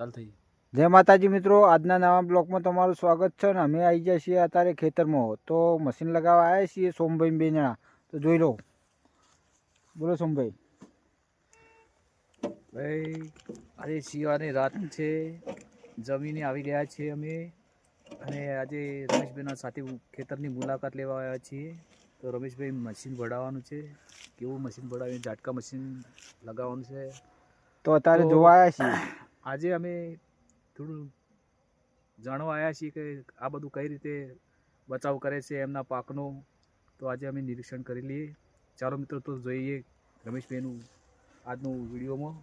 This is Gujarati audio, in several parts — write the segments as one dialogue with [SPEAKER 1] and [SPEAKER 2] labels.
[SPEAKER 1] જય માતાજી મિત્રો, આજના નવા બ્લોગમાં તમારું સ્વાગત છે. અમે આવી ગયા છીએ અત્યારે ખેતરમાં. તો મશીન લગાવવા આવ્યા છીએ સોમભાઈ બે જણા. તો જોઈ લો, બોલો સોમભાઈ.
[SPEAKER 2] ભાઈ આજે શિયાળાની રાત છે, જમીને આવી રહ્યા છીએ અમે, અને આજે રમેશભાઈના સાથે ખેતરની મુલાકાત લેવા આવ્યા છીએ. તો રમેશભાઈ મશીન ભરાવવાનું છે, કેવું મશીન ભરાવીને ઝાટકા મશીન લગાવવાનું છે.
[SPEAKER 1] તો અત્યારે જોવા આવ્યા છીએ.
[SPEAKER 2] આજે અમે થોડું જાણવા આવ્યા છીએ કે આ બધું કઈ રીતે બચાવ કરે છે એમના પાકનો. તો આજે અમે નિરીક્ષણ કરી લઈએ. ચાલો મિત્રો, તો જોઈએ રમેશભાઈનું આજનું વિડીયોમાં.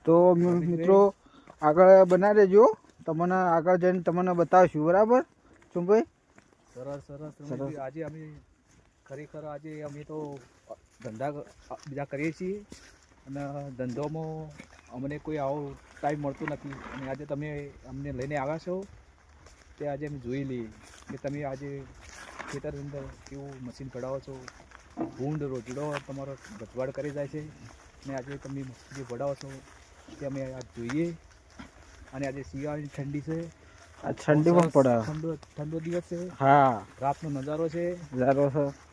[SPEAKER 1] તો મિત્રો આગળ બનાવી દેજો, તમને આગળ જઈને તમને બતાવશું. બરાબર સોમભાઈ?
[SPEAKER 2] સરસ સરસ. આજે અમે ખરેખર આજે અમે તો ધંધા બીજા કરીએ છીએ, અને ધંધોમાં અમને કોઈ આવો ટાઈમ મળતો નથી. અને આજે તમે અમને લઈને આવ્યા છો તે આજે અમે જોઈ લઈએ કે તમે આજે ખેતરની અંદર કેવું મશીન કઢાવો છો. ભૂંડ રોજડો તમારો ગજવાડ કરી જાય છે, અને આજે તમે જે ભરાવો છો તે અમે આજ જોઈએ. અને આજે શિયાળાની ઠંડી છે,
[SPEAKER 1] આ ઠંડી પણ પડે,
[SPEAKER 2] ઠંડો દિવસ છે.
[SPEAKER 1] હા,
[SPEAKER 2] રાતનો નજારો છે,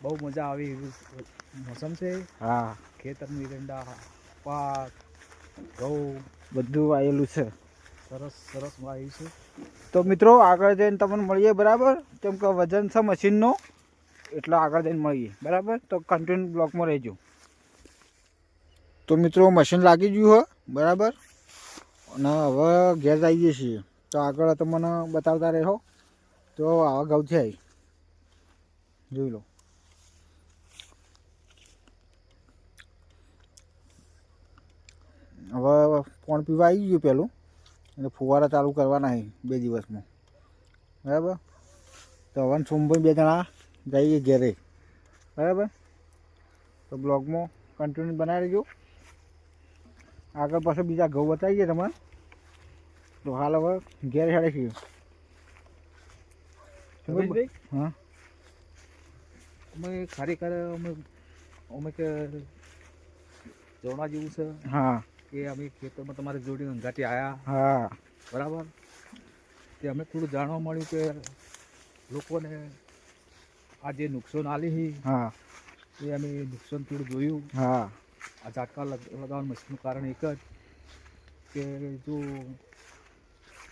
[SPEAKER 2] બહુ મજા આવે એવું મોસમ છે.
[SPEAKER 1] હા,
[SPEAKER 2] ખેતરની એરંડા, પાક, ઘઉં
[SPEAKER 1] બધું વાયેલું છે.
[SPEAKER 2] સરસ સરસ વાવ્યું છે.
[SPEAKER 1] તો મિત્રો આગળ જઈને તમને મળીએ. બરાબર? કેમ કે વજન છે મશીનનો, એટલે આગળ જઈને મળીએ. બરાબર? તો કન્ટિન્યુ બ્લોકમાં રહેજો. તો મિત્રો મશીન લાગી ગયું હોય, બરાબર, અને હવે ઘેર જઈએ છીએ. તો આગળ તમને બતાવતા રહો. તો આવા ઘઉં છે, જોઈ લો. હવે પાણી પીવા આવી ગયું પહેલું, એટલે ફુવારા ચાલુ કરવાના છે 2 દિવસમાં. બરાબર? તો હવે સોમભાઈ 2 જણા જઈએ ઘેરે. બરાબર? તો બ્લોગમાં કન્ટિન્યુ બનાવી લેજો. આગળ પાછળ બીજા ઘઉં બતાવીએ તમારે. તો હાલ હવે ઘેર હેડે છીએ. હા,
[SPEAKER 2] અમે ખરેખર અમે કે જોવા જેવું છે.
[SPEAKER 1] હા,
[SPEAKER 2] કે અમે ખેતરમાં તમારી જોડે અંગાથી આવ્યા.
[SPEAKER 1] હા,
[SPEAKER 2] બરાબર. તે અમે થોડું જાણવા મળ્યું કે લોકોને આ જે નુકસાન આલી છે,
[SPEAKER 1] હા,
[SPEAKER 2] એ અમે નુકસાન થોડું જોયું.
[SPEAKER 1] હા,
[SPEAKER 2] આ ઝાટકા લગાવવાનું મશીનનું કારણ એક જ કે જો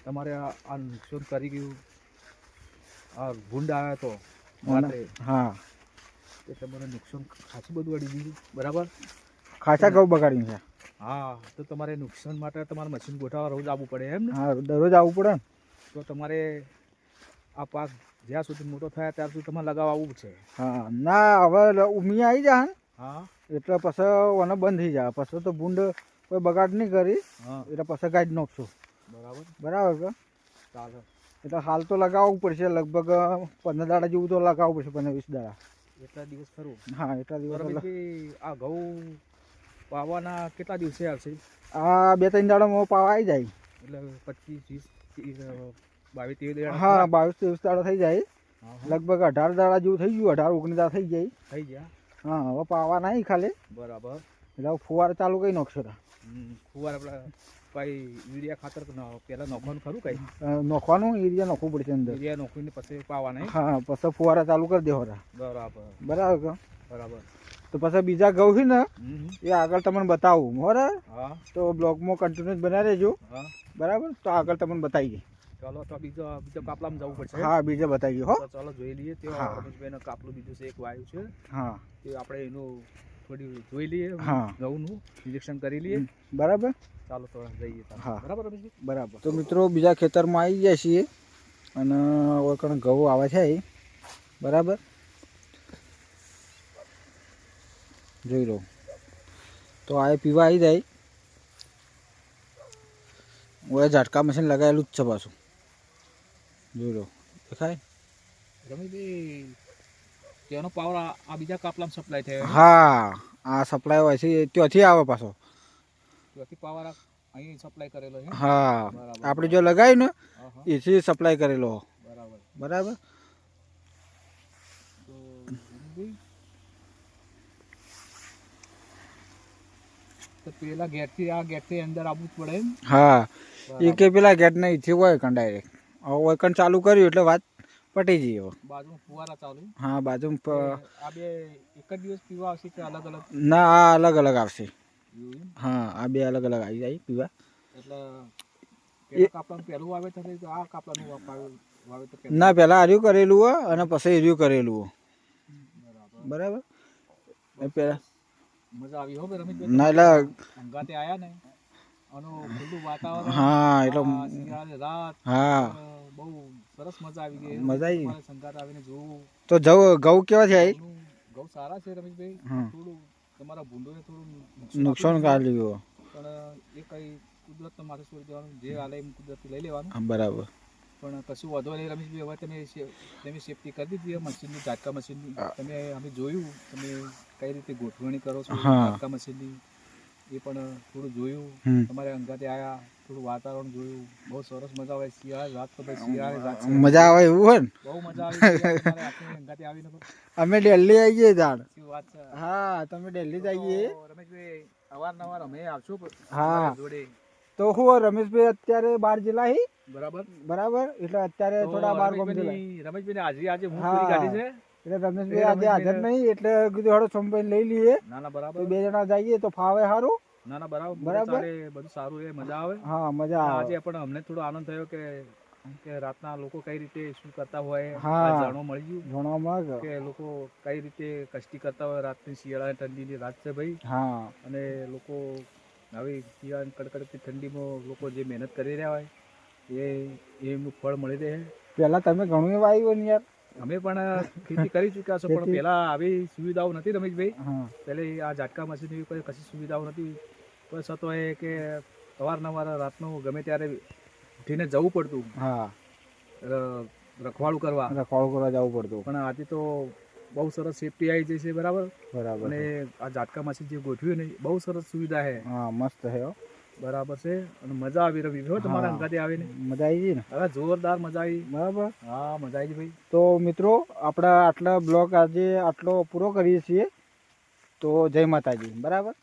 [SPEAKER 2] તમારે આ નુકસાન કરી ગયું, આ ભૂંડ આવ્યા તો રાત્રે,
[SPEAKER 1] હા,
[SPEAKER 2] એ તમારે નુકસાન ખાસું બધું અડી ગયું. બરાબર?
[SPEAKER 1] ખાસા ઘઉં બગાડ્યું છે.
[SPEAKER 2] હા, તો તમારે નુકસાન માટે તમારે મશીન ગોઠવવા રોજ આવવું પડે એમ ને?
[SPEAKER 1] હા, દરરોજ આવવું પડે ને.
[SPEAKER 2] તો તમારે આ પાક જ્યાં સુધી મોટો થાય ત્યાં સુધી તમારે લગાવવા આવવું છે.
[SPEAKER 1] હા, ના હવે ઉમી આવી જાય ને,
[SPEAKER 2] હા,
[SPEAKER 1] એટલે પછી ઓને બંધ થઈ જાય. પછી તો ભૂંડ કોઈ બગાડ નહીં કરી,
[SPEAKER 2] હા,
[SPEAKER 1] એટલે પછી ગાડી નાખશું.
[SPEAKER 2] બરાબર.
[SPEAKER 1] બરાબર કે?
[SPEAKER 2] ચાલો.
[SPEAKER 1] એટલે હાલ તો લગાવવું પડશે, લગભગ 15 દાડા જેવું તો લગાવવું પડશે, 15-20 દાડા.
[SPEAKER 2] એટલા દિવસ ખરું?
[SPEAKER 1] હા, એટલા દિવસ.
[SPEAKER 2] આ ઘઉં પાવાના કેટલા દિવસે આવશે?
[SPEAKER 1] આ 2-3 દાડામાં પાવા આવી જાય.
[SPEAKER 2] એટલે 25, 20, 22, 23 દાડા?
[SPEAKER 1] હા, 22-23 દાડા થઈ જાય.
[SPEAKER 2] હા,
[SPEAKER 1] લગભગ 18 દાડા જેવું થઈ ગયું, 18-19 દાડા થઈ જાય.
[SPEAKER 2] થઈ ગયા.
[SPEAKER 1] હા, હવે પાવા નહીં ખાલી.
[SPEAKER 2] બરાબર.
[SPEAKER 1] એટલે હવે ફુવારા ચાલુ કરી નાખશો.
[SPEAKER 2] ફુવારા આપણે કઈ યુરિયા ખાતર પહેલાં નાખવાનું ખરું? કઈ
[SPEAKER 1] નાખવાનું, યુરિયા નાખવું પડશે અંદર.
[SPEAKER 2] યુરિયા નાખીને પછી પાવાના?
[SPEAKER 1] હા, પછી ફુવારા ચાલુ કરી દેવાના.
[SPEAKER 2] બરાબર.
[SPEAKER 1] બરાબર કે?
[SPEAKER 2] બરાબર.
[SPEAKER 1] તો પછી બીજા ઘઉં છે ને, એ આગળ તમને બતાવું. બરાબર?
[SPEAKER 2] હા,
[SPEAKER 1] તો બ્લોગમાં કન્ટિન્યુ બનાવી દેજો.
[SPEAKER 2] હા,
[SPEAKER 1] બરાબર? તો આગળ તમને બતાવીએ.
[SPEAKER 2] ચાલો, તો બીજો કાપલામાં જવું પડશે.
[SPEAKER 1] હા, બીજા બતાવીએ. હો,
[SPEAKER 2] તો ચાલો જોઈ લઈએ. તે રમેશભાઈનો કાપલું બીજું છે, એક વાયુ છે.
[SPEAKER 1] હા,
[SPEAKER 2] તે આપણે એનું થોડી જોઈ લઈએ.
[SPEAKER 1] હા,
[SPEAKER 2] ઘઉંનું નિરીક્ષણ કરી લઈએ.
[SPEAKER 1] બરાબર?
[SPEAKER 2] ચાલો તો જઈએ.
[SPEAKER 1] હા,
[SPEAKER 2] બરાબર રમેશભાઈ?
[SPEAKER 1] બરાબર. તો મિત્રો બીજા ખેતરમાં આવી ગયા છીએ, અને ઓળખાણ ઘઉં આવે છે. બરાબર? જોઈ લો. તો આ પીવા આવી જાય. ઓએ ઝાટકા મશીન લગાવેલું જ છે પાછું. જોઈ લો, દેખાય?
[SPEAKER 2] રમેશભાઈ, તેનો પાવર આ બીજા કાપલામાં સપ્લાય થયો?
[SPEAKER 1] હા, આ સપ્લાય હોય છે, ત્યાંથી આવે પાછો.
[SPEAKER 2] ત્યાંથી પાવર અહીં સપ્લાય કરેલો છે?
[SPEAKER 1] હા, આપણે જો લગાવ્યું ને એથી સપ્લાય કરેલો.
[SPEAKER 2] બરાબર.
[SPEAKER 1] બરાબર?
[SPEAKER 2] તો પેલા ગેટથી આ ગેટથી અંદર આવવું જ પડે એમ?
[SPEAKER 1] હા, એ કે પેલા ગેટ નહીં થી હોય કણ ડાયરેક્ટ હવે હોય કણ ચાલુ કર્યું એટલે વાત પટી જઈ હવે.
[SPEAKER 2] બાજુમાં ફુવારા ચાલુ.
[SPEAKER 1] હા બાજુમાં
[SPEAKER 2] આ બે એક જ દિવસ પીવા આવશે કે અલગ અલગ?
[SPEAKER 1] ના આ અલગ અલગ આવશે.
[SPEAKER 2] એવું એમ?
[SPEAKER 1] હા આ બે અલગ અલગ આવી જાય પીવા.
[SPEAKER 2] એટલે પેલા કાપલાનું પહેલું વાવેતર થયું તો આ કાપલાનું વાવેતર પહેલું?
[SPEAKER 1] ના પહેલાં હર્યું કરેલું હોય અને પછી હર્યું કરેલું હોય. બરાબર એ પહેલાં
[SPEAKER 2] મજા આવી હો રમેશભાઈ.
[SPEAKER 1] ના એટલે
[SPEAKER 2] અંગાતે આયા ને આનું ખુલ્લું વાતાવરણ.
[SPEAKER 1] હા એટલે
[SPEAKER 2] આ શિયાળાની રાત.
[SPEAKER 1] હા
[SPEAKER 2] બહુ સરસ મજા આવી ગઈ.
[SPEAKER 1] મજા આવી.
[SPEAKER 2] તમારે સંગાત આવીને જોવું.
[SPEAKER 1] તો ઘઉં કેવા છે?
[SPEAKER 2] ઘઉં સારા છે રમેશભાઈ.
[SPEAKER 1] હમ.
[SPEAKER 2] થોડું તમારા ભૂંડોને થોડું
[SPEAKER 1] નુકસાન કાઢ્યું.
[SPEAKER 2] પણ એ કઈ કુદરતના માથે છોડી દેવાનું, જે હાલે એમ કુદરતી લઈ લેવાનું.
[SPEAKER 1] બરાબર.
[SPEAKER 2] પણ કશું વધો નહીં રમેશભાઈ. હવે તમે સેફટી કરી દીધી મશીનની, ઝાટકા મશીનની. તમે અમે જોયું તમે કઈ રીતે ગોઠવણી કરો છો ઝાટકા મશીનની, એ પણ થોડું જોયું. તમારે અંગાતે આયા, થોડું વાતાવરણ જોયું. બહુ સરસ મજા આવે. શિયાળા રાત તો ભાઈ શિયાળાની રાત છે.
[SPEAKER 1] મજા આવે એવું હોય ને?
[SPEAKER 2] બહુ મજા આવી તમારે આપણે અંગાતે આવીને.
[SPEAKER 1] અમે દિલ્હી આવીએ તાણ.
[SPEAKER 2] શું વાત છે?
[SPEAKER 1] હા તમે દિલ્હી જ આવીએ.
[SPEAKER 2] રમેશભાઈ અવારનવાર અમે આવશું
[SPEAKER 1] હા
[SPEAKER 2] જોડે.
[SPEAKER 1] તો હું રમેશભાઈ અત્યારે 12 જિલ્લા હી.
[SPEAKER 2] બરાબર
[SPEAKER 1] બરાબર એટલે અત્યારે થોડા બાર ગામ જિલ્લા.
[SPEAKER 2] રમેશભાઈ હાજરી આજે હું પૂરી કાઢી છે.
[SPEAKER 1] એટલે રમેશભાઈ આજે હાજર નહીં એટલે કીધું હળો સોમભાઈ લઈ લઈએ.
[SPEAKER 2] ના ના બરાબર.
[SPEAKER 1] તો 2 જણા જઈએ તો ફાવે સારું.
[SPEAKER 2] ના ના બરાબર
[SPEAKER 1] બરાબર.
[SPEAKER 2] બધું સારું એ મજા આવે.
[SPEAKER 1] હા મજા આવે.
[SPEAKER 2] આજે પણ અમને થોડો આનંદ થયો કે રાતના લોકો કઈ રીતે શું કરતા હોય.
[SPEAKER 1] હા.
[SPEAKER 2] આ જાણવા મળી ગયું
[SPEAKER 1] જાણવા મળે
[SPEAKER 2] કે લોકો કઈ રીતે કષ્ટી કરતા હોય. રાતની શિયાળા ઠંડીની રાત છે ભાઈ.
[SPEAKER 1] હા
[SPEAKER 2] અને લોકો આવી શિયાળાની કડકડતી ઠંડીમાં લોકો જે મહેનત કરી રહ્યા હોય એમનું ફળ મળી રહે.
[SPEAKER 1] પેલા તમે ઘણું એવા આવ્યું ને યાર.
[SPEAKER 2] અમે પણ ખેતી કરી ચૂક્યા છો પણ પેલા આવી સુવિધાઓ નથી રમેશભાઈ.
[SPEAKER 1] હા
[SPEAKER 2] પહેલે આ ઝાટકા મશીન એવી કોઈ કશી સુવિધાઓ નથી. બસ હતો એ કે અવારનવાર રાતનું ગમે ત્યારે ઉઠીને જવું પડતું
[SPEAKER 1] હા
[SPEAKER 2] રખવાડું કરવા
[SPEAKER 1] જવું પડતું.
[SPEAKER 2] પણ આજે તો બહુ સરસ સેફટી આવી જઈ છે. બરાબર.
[SPEAKER 1] બરાબર.
[SPEAKER 2] અને આ ઝાટકા મશીન જે ગોઠવ્યું ને બહુ સરસ સુવિધા છે.
[SPEAKER 1] હા મસ્ત છે હો.
[SPEAKER 2] બરાબર છે. અને મજા આવી રહી હો તમારા અંગાતે આવીને.
[SPEAKER 1] મજા આવી ગઈ ને?
[SPEAKER 2] હવે જોરદાર મજા આવી.
[SPEAKER 1] બરાબર.
[SPEAKER 2] હા મજા આવી ભાઈ.
[SPEAKER 1] તો મિત્રો આપણા આટલા બ્લોગ આજે આટલો પૂરો કરીએ છીએ. તો જય માતાજી. બરાબર.